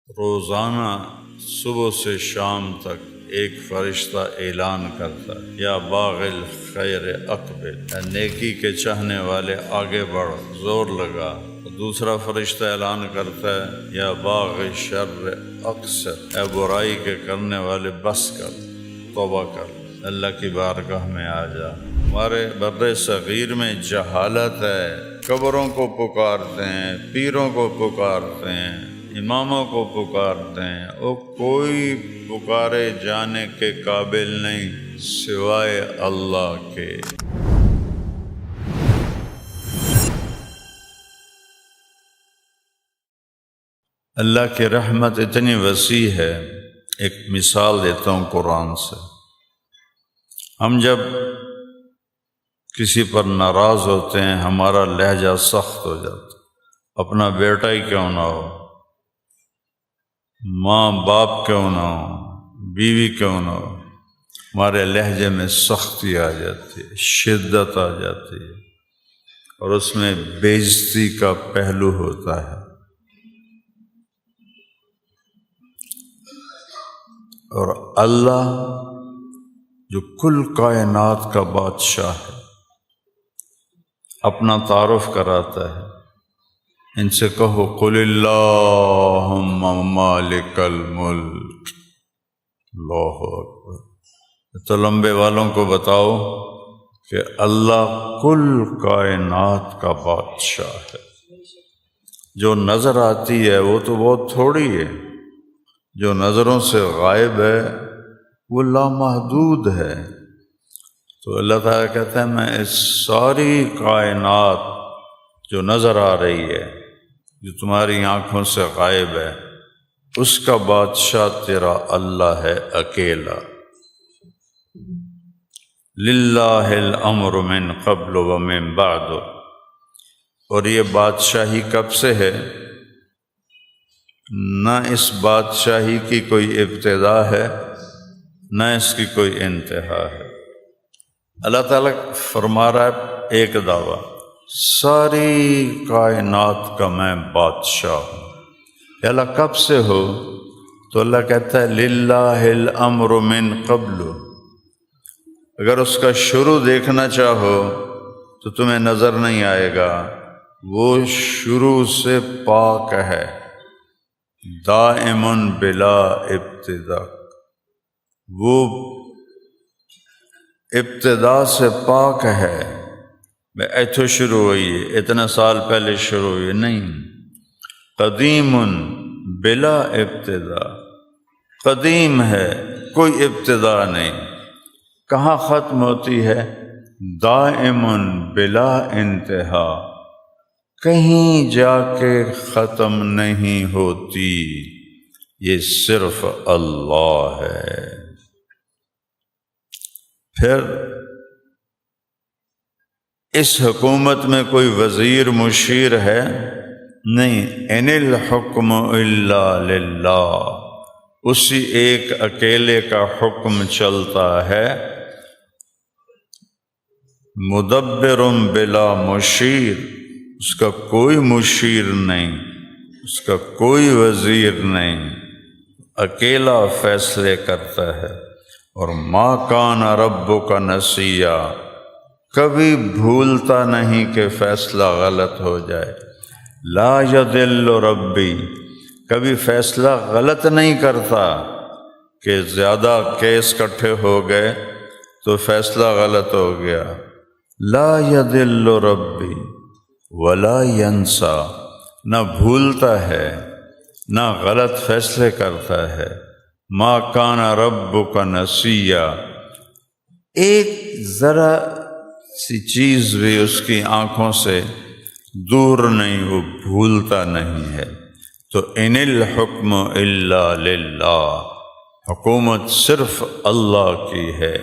روزانہ صبح سے شام تک ایک فرشتہ اعلان کرتا ہے، یا باغ الخیر اقبل، نیکی کے چاہنے والے آگے بڑھ، زور لگا۔ دوسرا فرشتہ اعلان کرتا ہے، یا باغ شر اقصر، اے برائی کے کرنے والے بس کر، توبہ کر، اللہ کی بارگاہ میں آ جا۔ ہمارے بر صغیر میں جہالت ہے، قبروں کو پکارتے ہیں، پیروں کو پکارتے ہیں، اماموں کو پکارتے ہیں، وہ کوئی پکارے جانے کے قابل نہیں سوائے اللہ کے۔ اللہ کی رحمت اتنی وسیع ہے، ایک مثال دیتا ہوں قرآن سے۔ ہم جب کسی پر ناراض ہوتے ہیں، ہمارا لہجہ سخت ہو جاتا ہے، اپنا بیٹا ہی کیوں نہ ہو، ماں باپ کیوں نہ ہو، بیوی کیوں نہ ہو، ہمارے لہجے میں سختی آ جاتی ہے، شدت آ جاتی ہے، اور اس میں بے عزتی کا پہلو ہوتا ہے۔ اور اللہ جو کل کائنات کا بادشاہ ہے اپنا تعارف کراتا ہے، ان سے کہو قل اللہم مالک الملک، اللہ اکبر۔ تو لمبے والوں کو بتاؤ کہ اللہ کل کائنات کا بادشاہ ہے۔ جو نظر آتی ہے وہ تو بہت تھوڑی ہے، جو نظروں سے غائب ہے وہ لامحدود ہے۔ تو اللہ تعالیٰ کہتا ہے میں اس ساری کائنات جو نظر آ رہی ہے، جو تمہاری آنکھوں سے غائب ہے، اس کا بادشاہ تیرا اللہ ہے اکیلا۔ للہ الامر من قبل ومن بعد، اور یہ بادشاہی کب سے ہے؟ نہ اس بادشاہی کی کوئی ابتدا ہے، نہ اس کی کوئی انتہا ہے۔ اللہ تعالیٰ فرما رہا ہے ایک دعویٰ، ساری کائنات کا میں بادشاہ ہوں۔ کہ اللہ کب سے ہو؟ تو اللہ کہتا ہے للہ الامر من قبل۔ اگر اس کا شروع دیکھنا چاہو تو تمہیں نظر نہیں آئے گا، وہ شروع سے پاک ہے، دائم بلا ابتدا، وہ ابتدا سے پاک ہے۔ میں ایتھو شروع ہوئی ہے، اتنا سال پہلے شروع ہوئی نہیں، قدیم بلا ابتدا، قدیم ہے، کوئی ابتدا نہیں۔ کہاں ختم ہوتی ہے؟ دائم بلا انتہا، کہیں جا کے ختم نہیں ہوتی، یہ صرف اللہ ہے۔ پھر اس حکومت میں کوئی وزیر مشیر ہے؟ نہیں، ان الحکم الا للہ، اسی ایک اکیلے کا حکم چلتا ہے، مدبر بلا مشیر، اس کا کوئی مشیر نہیں، اس کا کوئی وزیر نہیں، اکیلا فیصلے کرتا ہے۔ اور ما کان ربک نسیا، کبھی بھولتا نہیں کہ فیصلہ غلط ہو جائے۔ لا یضل ربی، کبھی فیصلہ غلط نہیں کرتا کہ زیادہ کیس کٹھے ہو گئے تو فیصلہ غلط ہو گیا۔ لا یضل ربی ولا ینسا، نہ بھولتا ہے نہ غلط فیصلے کرتا ہے۔ ما کان ربک نسیا، ایک ذرا سی چیز بھی اس کی آنکھوں سے دور نہیں، وہ بھولتا نہیں ہے۔ تو ان الحکم الا للہ، حکومت صرف اللہ کی ہے،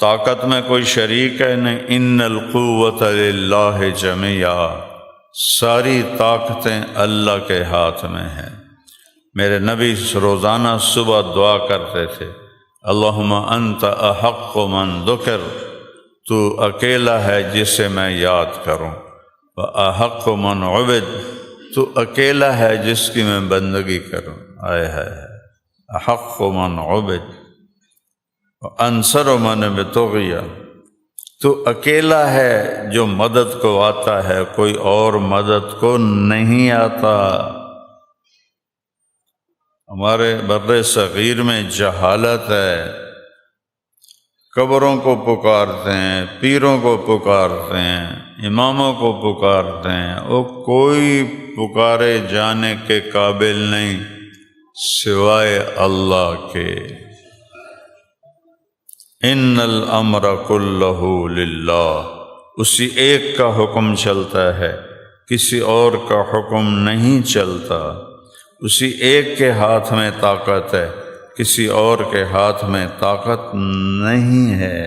طاقت میں کوئی شریک ہے نہیں۔ ان القوۃ للہ جمیعا، ساری طاقتیں اللہ کے ہاتھ میں ہیں۔ میرے نبی روزانہ صبح دعا کرتے تھے، اللہم انت احق من ذکر، تو اکیلا ہے جسے میں یاد کروں، واحق من عبد، تو اکیلا ہے جس کی میں بندگی کروں۔ آئے ہے احق من عبد انصر من ابتغی، تو اکیلا ہے جو مدد کو آتا ہے، کوئی اور مدد کو نہیں آتا۔ ہمارے بر صغیر میں جہالت ہے، قبروں کو پکارتے ہیں، پیروں کو پکارتے ہیں، اماموں کو پکارتے ہیں، وہ کوئی پکارے جانے کے قابل نہیں سوائے اللہ کے۔ ان الامر کلہ للہ، اسی ایک کا حکم چلتا ہے، کسی اور کا حکم نہیں چلتا۔ اسی ایک کے ہاتھ میں طاقت ہے، کسی اور کے ہاتھ میں طاقت نہیں ہے۔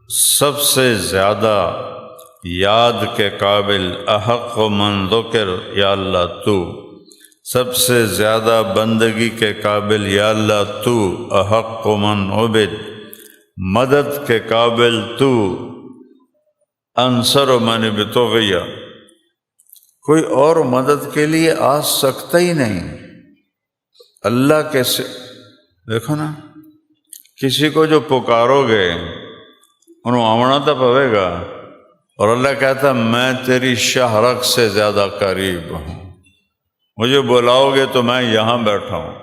سب سے زیادہ یاد کے قابل احق من ذکر یا اللہ تو، سب سے زیادہ بندگی کے قابل یا اللہ تو، احق من عبد مدد کے قابل تو، انصر من ابتغی کوئی اور مدد کے لیے آ سکتا ہی نہیں۔ اللہ کے دیکھو نا، کسی کو جو پکارو گے انہوں آونا تو پوے گا، اور اللہ کہتا میں تیری شاہ رگ سے زیادہ قریب ہوں، مجھے بلاؤ گے تو میں یہاں بیٹھا ہوں۔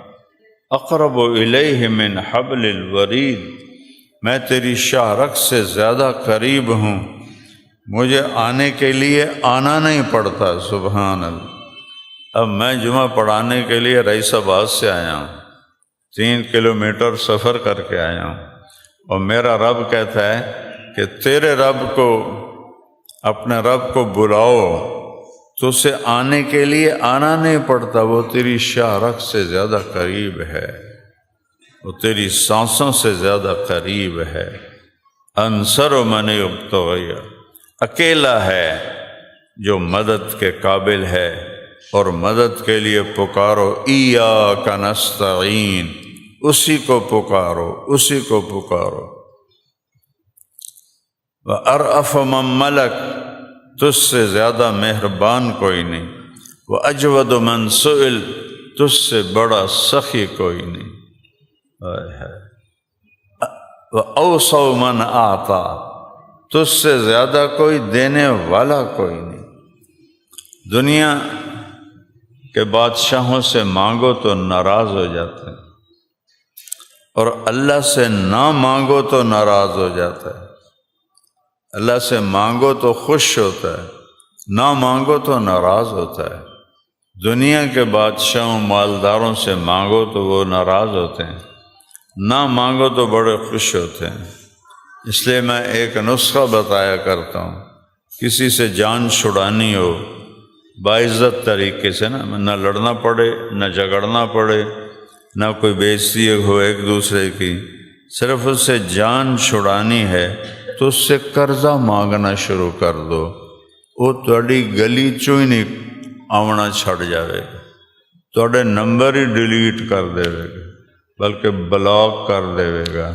اقرب الیہ من حبل الورید، میں تیری شاہ رگ سے زیادہ قریب ہوں، مجھے آنے کے لیے آنا نہیں پڑتا۔ سبحان اللہ۔ اب میں جمعہ پڑھانے کے لیے رئیس آباد سے آیا ہوں، 3 کلومیٹر سفر کر کے آیا ہوں، اور میرا رب کہتا ہے کہ تیرے رب کو، اپنے رب کو بلاؤ تو اسے آنے کے لیے آنا نہیں پڑتا، وہ تیری شاہ رگ سے زیادہ قریب ہے، وہ تیری سانسوں سے زیادہ قریب ہے۔ انصر من ابتغی، اکیلا ہے جو مدد کے قابل ہے، اور مدد کے لیے پکارو ایاک نستعین، اسی کو پکارو، اسی کو پکارو۔ وَأَرْأَفَ مَن مَلَک، تجھ سے زیادہ مہربان کوئی نہیں، وَأَجْوَدُ مَن سُئِل، تجھ سے بڑا سخی کوئی نہیں، وَأَوْسَعُ مَن أَعْطَى، تجھ سے زیادہ کوئی دینے والا کوئی نہیں۔ دنیا کے بادشاہوں سے مانگو تو ناراض ہو جاتے ہیں، اور اللہ سے نہ مانگو تو ناراض ہو جاتا ہے۔ اللہ سے مانگو تو خوش ہوتا ہے، نہ مانگو تو ناراض ہوتا ہے۔ دنیا کے بادشاہوں مالداروں سے مانگو تو وہ ناراض ہوتے ہیں، نہ مانگو تو بڑے خوش ہوتے ہیں۔ اس لیے میں ایک نسخہ بتایا کرتا ہوں، کسی سے جان چھڑانی ہو باعزت طریقے سے، نہ لڑنا پڑے، نہ جھگڑنا پڑے، نہ کوئی بےعزتی ہو ایک دوسرے کی، صرف اس سے جان چھڑانی ہے تو اس سے قرضہ مانگنا شروع کر دو، وہ تھوڑی گلی چوں ہی نہیں آونا چھڑ جاوے گا، تھوڑے نمبر ہی ڈیلیٹ کر دے گا، بلکہ بلاک کر دے گا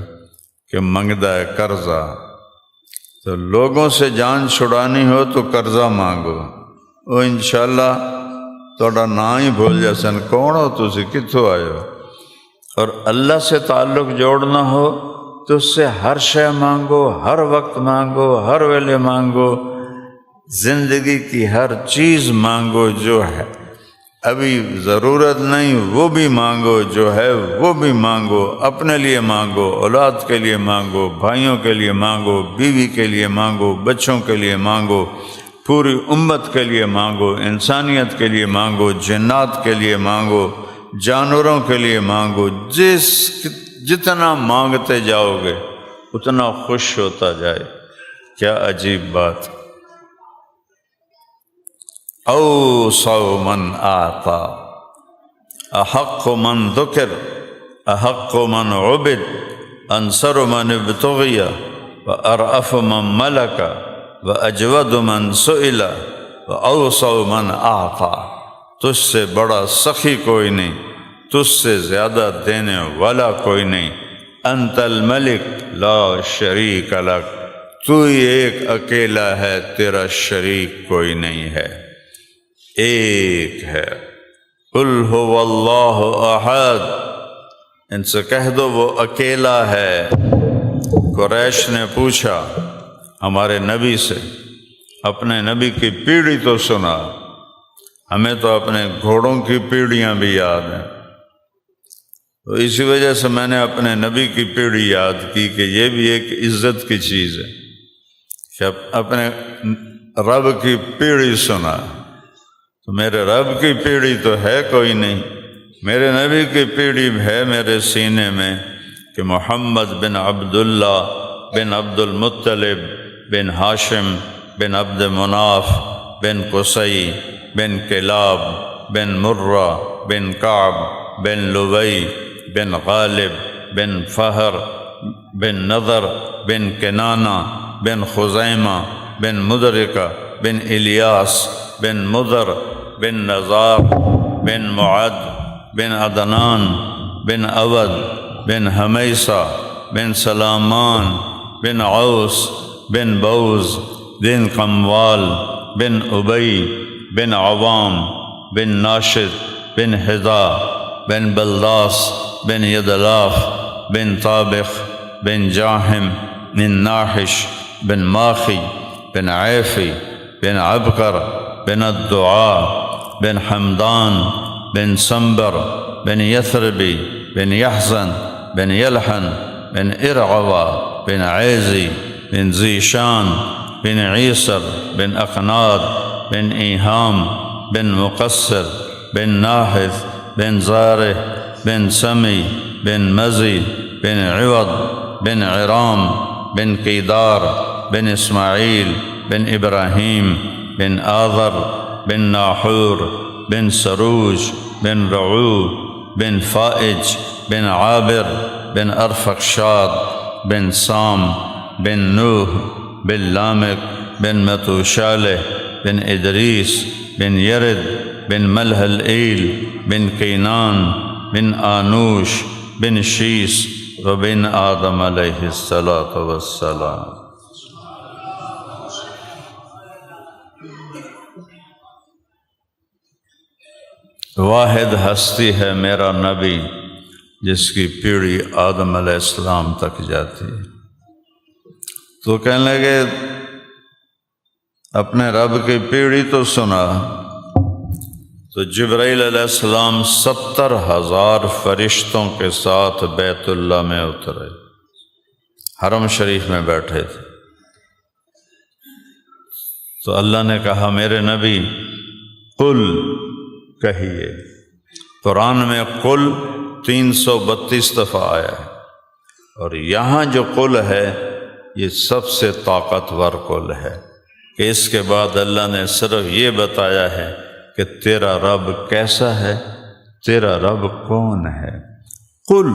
کہ منگدا ہے قرضہ۔ تو لوگوں سے جان چھڑانی ہو تو قرضہ مانگو، وہ انشاءاللہ تھوڑا نا ہی بھول جاسن، کون ہو تسی، کتھوں آئے ہو۔ اور اللہ سے تعلق جوڑنا ہو تو اس سے ہر شے مانگو، ہر وقت مانگو، ہر ویلے مانگو، زندگی کی ہر چیز مانگو، جو ہے ابھی ضرورت نہیں وہ بھی مانگو، جو ہے وہ بھی مانگو، اپنے لیے مانگو، اولاد کے لیے مانگو، بھائیوں کے لیے مانگو، بیوی کے لیے مانگو، بچوں کے لیے مانگو، پوری امت کے لیے مانگو، انسانیت کے لیے مانگو، جنات کے لیے مانگو، جانوروں کے لیے مانگو۔ جتنا مانگتے جاؤ گے اتنا خوش ہوتا جائے۔ کیا عجیب بات۔ اوسع من اعطى، احق من ذکر، احق من عبد، انصر من ابتغی، وارأف من ملک، واجود من سئل، واوسع من اعطى، تجھ سے بڑا سخی کوئی نہیں، تجھ سے زیادہ دینے والا کوئی نہیں۔ انت الملک لا شریک لک، تو ہی ایک اکیلا ہے، تیرا شریک کوئی نہیں ہے۔ ایک ہے۔ قل هو اللہ احد، ان سے کہہ دو وہ اکیلا ہے۔ قریش نے پوچھا ہمارے نبی سے، اپنے نبی کی پیڑھی تو سنا، ہمیں تو اپنے گھوڑوں کی پیڑھیاں بھی یاد ہیں، تو اسی وجہ سے میں نے اپنے نبی کی پیڑھی یاد کی کہ یہ بھی ایک عزت کی چیز ہے کہ اپنے رب کی پیڑھی سنا۔ تو میرے رب کی پیڑھی تو ہے کوئی نہیں، میرے نبی کی پیڑھی ہے میرے سینے میں کہ محمد بن عبداللہ بن عبد المطلب بن ہاشم بن عبد مناف بن قصی بن کلاب بن مرہ بن کعب بن لبی بن غالب بن فہر بن نضر بن کنانہ بن خزیمہ بن مدرکہ بن الیاس بن مضر بن نزار بن معد بن عدنان بن عود بن حمیسہ بن سلامان بن عوس بن بوز بن قموال بن ابی بن عوام بن ناشد بن حذا بن بلداس بن یدلاف بن طابخ بن جاہم بن ناحش بن ماخی بن عیفی بن عبقر بن الدعاء بن حمدان بن سنبر بن یثربی بن یحزن بن یلحن بن ارعوہ بن عیزی بن ذیشان بن عیسر بن اقناد بن ایہام بن مقصر بن ناحث بن زارح بن سمی بن مزی بن عوض بن عرام بن قیدار بن اسماعیل بن ابراہیم بن آذر بن ناحور بن سروج بن رعو بن فائج بن عابر بن ارفخشاد بن سام بن نوح بن لامک بن متوشالح بن ادریس بن یرد بن ملہلئیل بن کینان بن آنوش بن شیس وبن آدم علیہ السلام۔ واحد ہستی ہے میرا نبی جس کی پیڑھی آدم علیہ السلام تک جاتی ہے۔ تو کہنے لگے اپنے رب کی پیڑھی تو سنا۔ تو جبرائیل علیہ السلام 70,000 فرشتوں کے ساتھ بیت اللہ میں اترے، حرم شریف میں بیٹھے تھے۔ تو اللہ نے کہا میرے نبی قل کہیے۔ قرآن میں قل 332 دفعہ آیا ہے، اور یہاں جو قل ہے یہ سب سے طاقتور قل ہے کہ اس کے بعد اللہ نے صرف یہ بتایا ہے کہ تیرا رب کیسا ہے، تیرا رب کون ہے۔ قل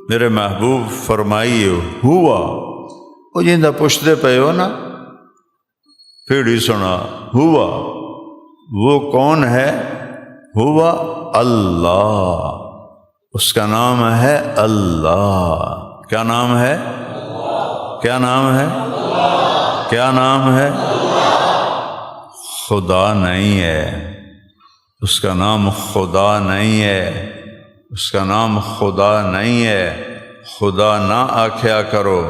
میرے محبوب فرمائیے ہوا، وہ جندہ پوچھتے پہ ہو نا، پیڑھی سنا ہوا، وہ کون ہے؟ ہوا اللہ، اس کا نام ہے اللہ۔ کیا نام ہے؟ کیا نام ہے؟ کیا نام ہے؟ خدا نہیں ہے، اس کا نام خدا نہیں ہے، اس کا نام خدا نہیں ہے۔ خدا نہ آکھیا کرو،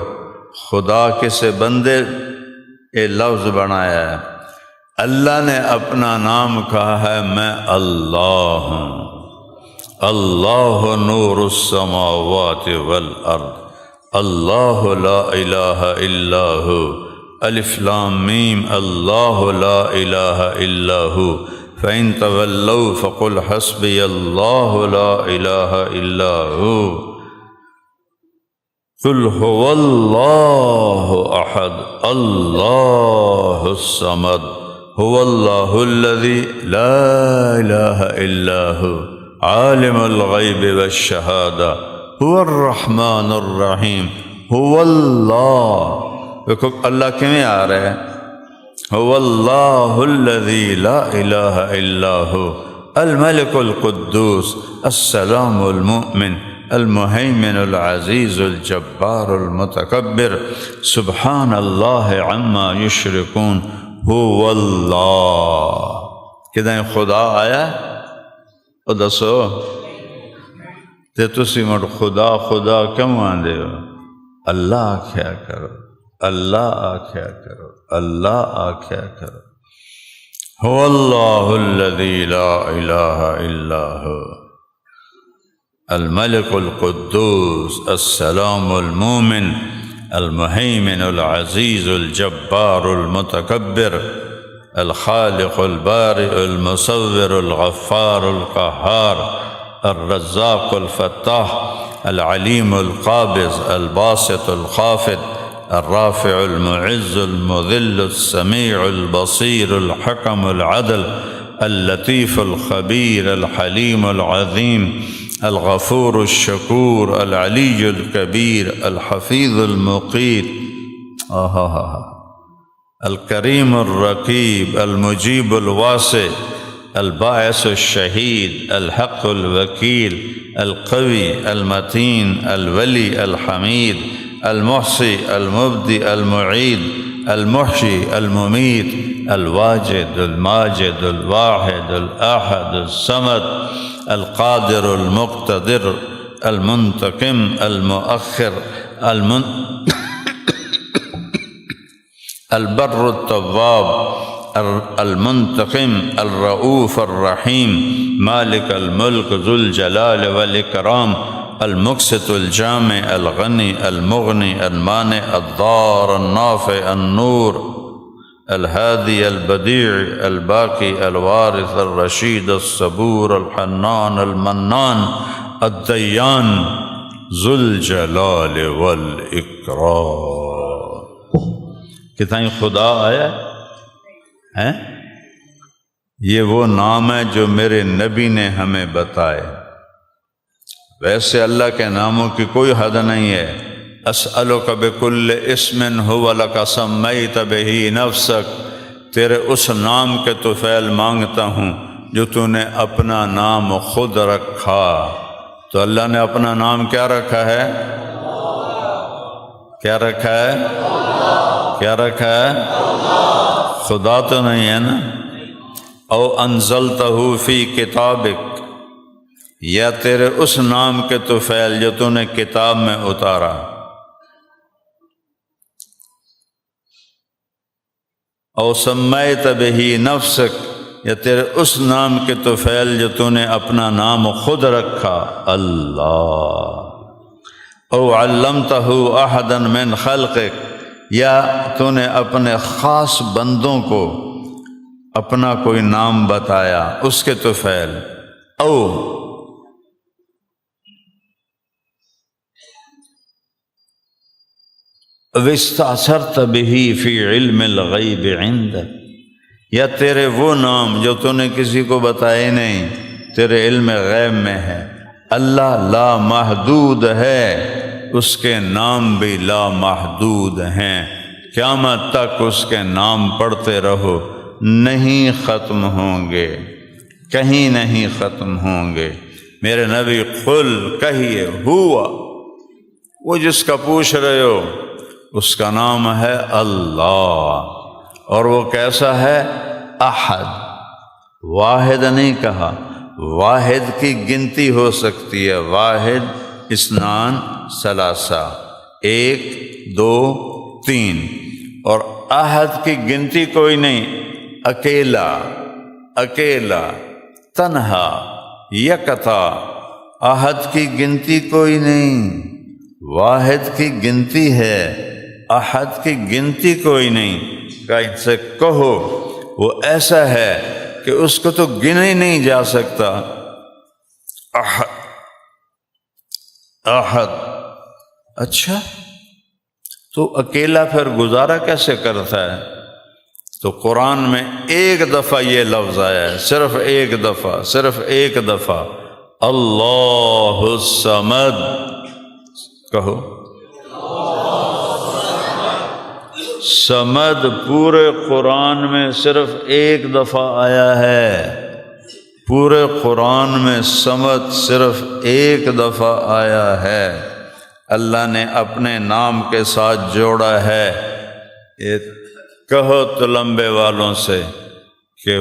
خدا کسے بندے یہ لفظ بنایا ہے۔ اللہ نے اپنا نام کہا ہے میں اللہ ہوں۔ اللہ نور السماوات والارض، اللہ لا الہ الا ہو، الف لام میم، اللہ لا الہ الا ہو، فإن تولوا فقل حسبی اللہ لا الہ الا ہو، قل هو اللہ احد اللہ الصمد هو اللہ الذی لا الہ الا ہو، عالم الغیب والشہادہ هو الرحمن الرحیم، هو اللہ۔ دیکھو اللہ کیوں آ رہے ہیں؟ هو اللہ الذی لا الہ الا ہو، الملک القدوس السلام المؤمن المہیمن العزیز الجبار المتکبر، سبحان اللہ عما یشرکون، هو اللہ۔ کدیں خدا آیا او دسو تے تسی مڑ خدا خدا کیوں آندے ہو؟ اللہ آکھیا کرو، اللہ آکھیا کرو، اللہ آکھیا کرو۔ هو اللہ الذی لا الہ الا ہو الملک القدوس السلام المومن المہیمن العزیز الجبار المتکبر الخالق البارئ المصور الغفار القہار الرزاق الفتاح العلیم القابض الباسط الخافض الرافع المعز المذل السمیع البصیر الحکم العدل اللطیف الخبیر الحلیم العظیم الغفور الشکور العلی الکبیر الحفیظ المقیت الکریم الرقیب المجیب الواسع الباعث الشہید الحق الوکیل القوی المتین الولی الحمید المحصی المبدی المعید المحشی الممید الواجد الماجد الواحد الأحد الصمد القادر المقتدر المنتقم المؤخر البر التواب المنتقم الرؤوف الرحیم مالک الملک ذو الجلال والاکرام المقسط الجامع الغنی المغنی المانع الضار النافع النور الهادی البدیع الباقی الوارث الرشید الصبور الحنان المنان الدیان ذو الجلال والاکرام۔ کتائیں خدا آیا ہے؟ یہ وہ نام ہے جو میرے نبی نے ہمیں بتائے۔ ویسے اللہ کے ناموں کی کوئی حد نہیں ہے۔ اسألک بکل اسم هو لک سمیت بہ نفسک، تیرے اس نام کے طفیل مانگتا ہوں جو تو نے اپنا نام خود رکھا۔ تو اللہ نے اپنا نام کیا رکھا ہے؟ کیا رکھا ہے؟ کیا رکھا ہے؟ خدا تو نہیں ہے نا۔ او انزلتہ فی کتابک، یا تیرے اس نام کے طفیل جو تو نے کتاب میں اتارا۔ او سمیت بہ نفسک، یا تیرے اس نام کے طفیل جو تو نے اپنا نام خود رکھا، اللہ۔ او علمتہ احدا من خلقک، یا تو نے اپنے خاص بندوں کو اپنا کوئی نام بتایا اس کے طفیل۔ او واستأثرت بہ فی علم الغیب عندک، یا تیرے وہ نام جو تو نے کسی کو بتائے نہیں، تیرے علم غیب میں ہے۔ اللہ لا محدود ہے، اس کے نام بھی لا محدود ہیں، قیامت تک اس کے نام پڑھتے رہو، نہیں ختم ہوں گے، کہیں نہیں ختم ہوں گے۔ میرے نبی قل کہیے ہوا، وہ جس کا پوچھ رہے ہو اس کا نام ہے اللہ، اور وہ کیسا ہے؟ احد، واحد نہیں کہا، واحد کی گنتی ہو سکتی ہے، واحد اثنان ثلاثہ، ایک دو تین، اور احد کی گنتی کوئی نہیں، اکیلا، اکیلا، تنہا، یکتا، احد کی گنتی کوئی نہیں، واحد کی گنتی ہے، احد کی گنتی کوئی نہیں۔ کہ ان سے کہو وہ ایسا ہے کہ اس کو تو گنا ہی نہیں جا سکتا۔ احد، احد، اچھا تو اکیلا پھر گزارا کیسے کرتا ہے؟ تو قرآن میں ایک دفعہ یہ لفظ آیا ہے، صرف ایک دفعہ، صرف ایک دفعہ، اللہ الصمد۔ کہو صمد پورے قرآن میں صرف ایک دفعہ آیا ہے، پورے قرآن میں صمد صرف ایک دفعہ آیا ہے۔ اللہ نے اپنے نام کے ساتھ جوڑا ہے۔ یہ کہو تو لمبے والوں سے کہ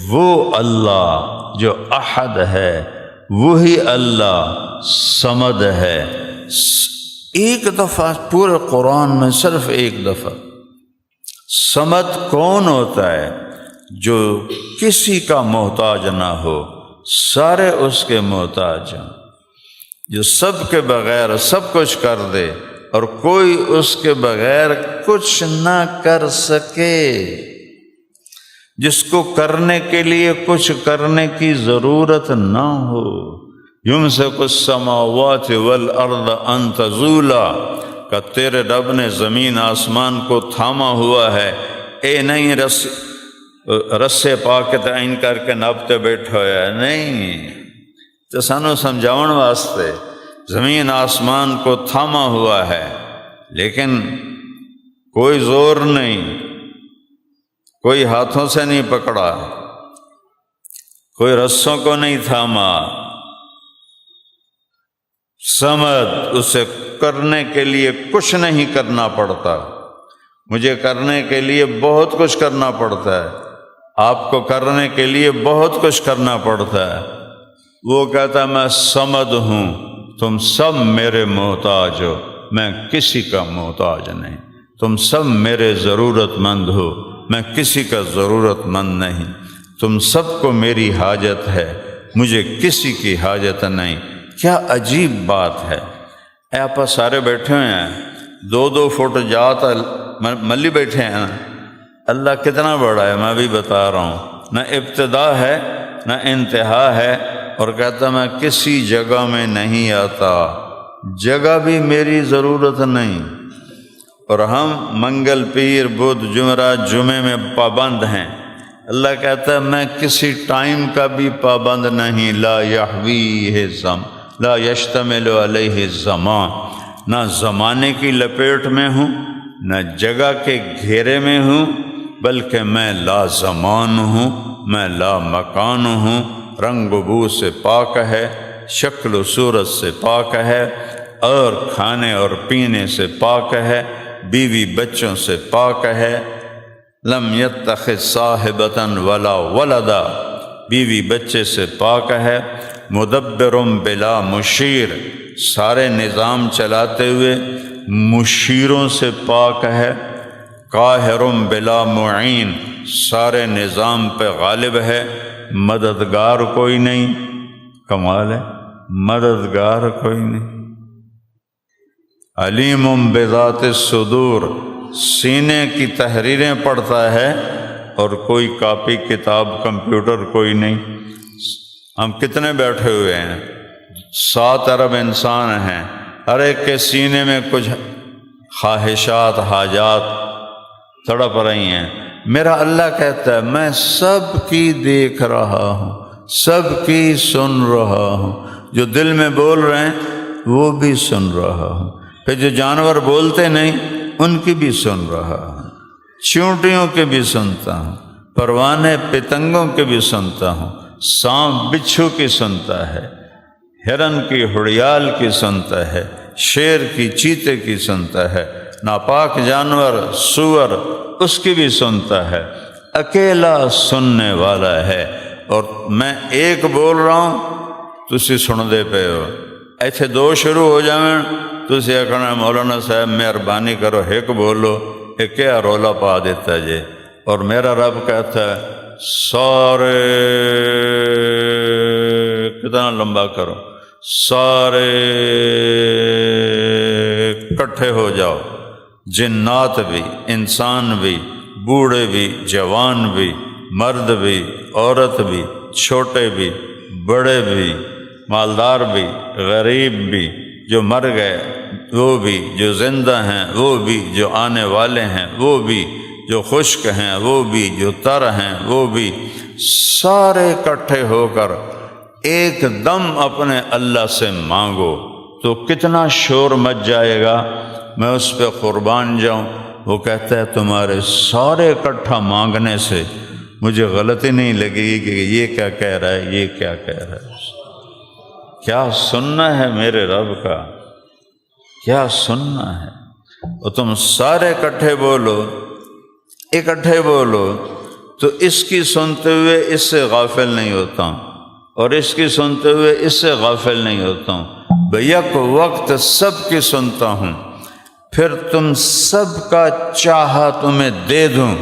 وہ اللہ جو احد ہے وہی اللہ صمد ہے۔ ایک دفعہ پورے قرآن میں صرف ایک دفعہ صمد کون ہوتا ہے؟ جو کسی کا محتاج نہ ہو، سارے اس کے محتاج ہیں، جو سب کے بغیر سب کچھ کر دے اور کوئی اس کے بغیر کچھ نہ کر سکے، جس کو کرنے کے لیے کچھ کرنے کی ضرورت نہ ہو۔ یمسک السماوات والارض ان تزولا، کہ تیرے رب نے زمین آسمان کو تھاما ہوا ہے، اے نہیں رسے پا کے تعین کر کے ناپتے بیٹھا ہوا ہے، نہیں، تو سانو سمجھاؤن واسطے زمین آسمان کو تھاما ہوا ہے، لیکن کوئی زور نہیں، کوئی ہاتھوں سے نہیں پکڑا، کوئی رسوں کو نہیں تھاما۔ صمد، اسے کرنے کے لیے کچھ نہیں کرنا پڑتا۔ مجھے کرنے کے لیے بہت کچھ کرنا پڑتا ہے، آپ کو کرنے کے لیے بہت کچھ کرنا پڑتا ہے۔ وہ کہتا میں صمد ہوں، تم سب میرے محتاج ہو، میں کسی کا محتاج نہیں، تم سب میرے ضرورت مند ہو، میں کسی کا ضرورت مند نہیں، تم سب کو میری حاجت ہے، مجھے کسی کی حاجت نہیں۔ کیا عجیب بات ہے۔ آپ سارے بیٹھے ہوئے ہیں، 2-2 فٹ جات ملی بیٹھے ہیں۔ اللہ کتنا بڑا ہے میں بھی بتا رہا ہوں، نہ ابتدا ہے نہ انتہا ہے، اور کہتا میں کسی جگہ میں نہیں آتا، جگہ بھی میری ضرورت نہیں۔ اور ہم منگل، پیر، بدھ، جمعرات، جمعے میں پابند ہیں۔ اللہ کہتا ہے میں کسی ٹائم کا بھی پابند نہیں، لا یحویہ لا یشتمل علیہ الزمان، نہ زمانے کی لپیٹ میں ہوں نہ جگہ کے گھیرے میں ہوں، بلکہ میں لا زمان ہوں، میں لا مکان ہوں، رنگ و بو سے پاک ہے، شکل و صورت سے پاک ہے، اور کھانے اور پینے سے پاک ہے، بیوی بچوں سے پاک ہے۔ لم یتخذ صاحبۃ ولا ولدا، بیوی بچے سے پاک ہے۔ مدبر بلا مشیر، سارے نظام چلاتے ہوئے مشیروں سے پاک ہے۔ قاہر بلا معین، سارے نظام پہ غالب ہے، مددگار کوئی نہیں۔ کمال ہے، مددگار کوئی نہیں۔ علیم بذات الصدور، سینے کی تحریریں پڑھتا ہے، اور کوئی کاپی کتاب کمپیوٹر کوئی نہیں۔ ہم کتنے بیٹھے ہوئے ہیں، 7 ارب انسان ہیں، ہر ایک کے سینے میں کچھ خواہشات، حاجات تڑپ رہی ہیں۔ میرا اللہ کہتا ہے میں سب کی دیکھ رہا ہوں، سب کی سن رہا ہوں، جو دل میں بول رہے ہیں وہ بھی سن رہا ہوں، پھر جو جانور بولتے نہیں ان کی بھی سن رہا ہوں، چیونٹیوں کے بھی سنتا ہوں، پروانے پتنگوں کے بھی سنتا ہوں، سانپ بچھو کی سنتا ہے، ہرن کی ہڑیال کی سنتا ہے، شیر کی چیتے کی سنتا ہے، ناپاک جانور سور اس کی بھی سنتا ہے، اکیلا سننے والا ہے۔ اور میں ایک بول رہا ہوں تسی سن دے پے ہو، ایتھے 2 شروع ہو جائیں تسی آکھنا مولانا صاحب مہربانی کرو ایک بولو، ایک کیا رولا پا دیتا جے۔ اور میرا رب کہتا ہے سارے، کتنا لمبا کرو، سارے اکٹھے ہو جاؤ، جنات بھی، انسان بھی، بوڑھے بھی، جوان بھی، مرد بھی، عورت بھی، چھوٹے بھی، بڑے بھی، مالدار بھی، غریب بھی، جو مر گئے وہ بھی، جو زندہ ہیں وہ بھی، جو آنے والے ہیں وہ بھی، جو خشک ہیں وہ بھی، جو تر ہیں وہ بھی، سارے اکٹھے ہو کر ایک دم اپنے اللہ سے مانگو تو کتنا شور مچ جائے گا، میں اس پہ قربان جاؤں۔ وہ کہتا ہے تمہارے سارے اکٹھا مانگنے سے مجھے غلطی نہیں لگے گی کہ یہ کیا کہہ رہا ہے، یہ کیا کہہ رہا ہے۔ کیا سننا ہے میرے رب کا، کیا سننا ہے۔ اور تم سارے اکٹھے بولو، اکٹھے بولو تو اس کی سنتے ہوئے اس سے غافل نہیں ہوتا ہوں، اور اس کی سنتے ہوئے اس سے غافل نہیں ہوتا ہوں، بیک وقت سب کی سنتا ہوں، پھر تم سب کا چاہا تمہیں دے دوں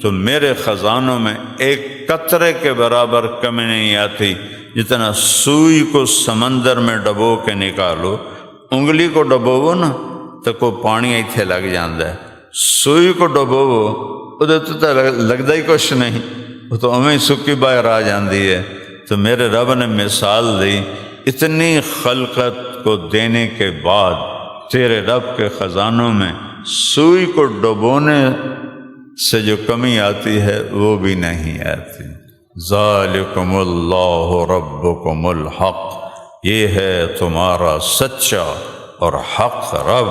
تو میرے خزانوں میں ایک قطرے کے برابر کمی نہیں آتی۔ جتنا سوئی کو سمندر میں ڈبو کے نکالو، انگلی کو ڈبوو نا تو کوئی پانی ایتھے لگ جاندہ ہے، سوئی کو ڈبوو وہ تو لگتا ہی کچھ نہیں، وہ تو ہمیں سکی باہر آ جاندی ہے۔ تو میرے رب نے مثال دی، اتنی خلقت کو دینے کے بعد تیرے رب کے خزانوں میں سوئی کو ڈبونے سے جو کمی آتی ہے وہ بھی نہیں آتی۔ ذالکم اللہ ربکم الحق، یہ ہے تمہارا سچا اور حق رب۔